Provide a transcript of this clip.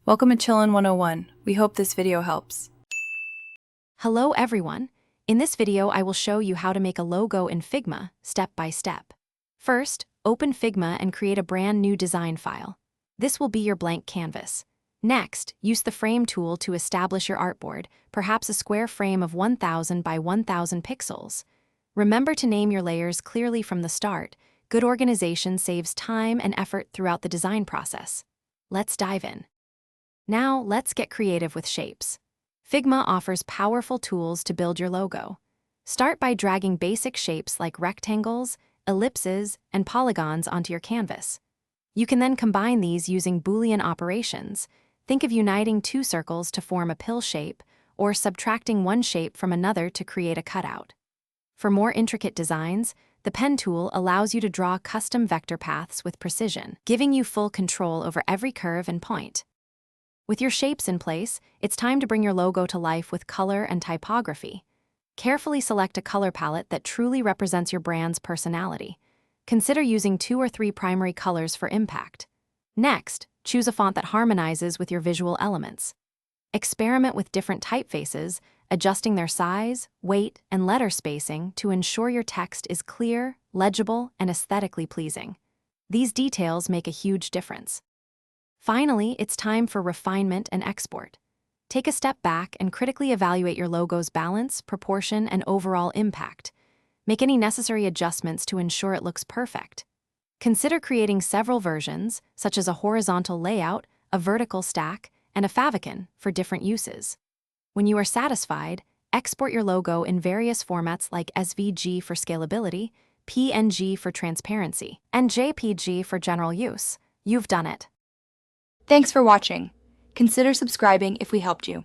Welcome to Chillin' 101. We hope this video helps. Hello everyone. In this video I will show you how to make a logo in Figma, step by step. First, open Figma and create a brand new design file. This will be your blank canvas. Next, use the frame tool to establish your artboard, perhaps a square frame of 1000 by 1000 pixels. Remember to name your layers clearly from the start. Good organization saves time and effort throughout the design process. Let's dive in. Now, let's get creative with shapes. Figma offers powerful tools to build your logo. Start by dragging basic shapes like rectangles, ellipses, and polygons onto your canvas. You can then combine these using Boolean operations. Think of uniting two circles to form a pill shape, or subtracting one shape from another to create a cutout. For more intricate designs, the pen tool allows you to draw custom vector paths with precision, giving you full control over every curve and point. With your shapes in place, it's time to bring your logo to life with color and typography. Carefully select a color palette that truly represents your brand's personality. Consider using 2 or 3 primary colors for impact. Next, choose a font that harmonizes with your visual elements. Experiment with different typefaces, adjusting their size, weight, and letter spacing to ensure your text is clear, legible, and aesthetically pleasing. These details make a huge difference. Finally, it's time for refinement and export. Take a step back and critically evaluate your logo's balance, proportion, and overall impact. Make any necessary adjustments to ensure it looks perfect. Consider creating several versions, such as a horizontal layout, a vertical stack, and a favicon for different uses. When you are satisfied, export your logo in various formats like SVG for scalability, PNG for transparency, and JPG for general use. You've done it. Thanks for watching. Consider subscribing if we helped you.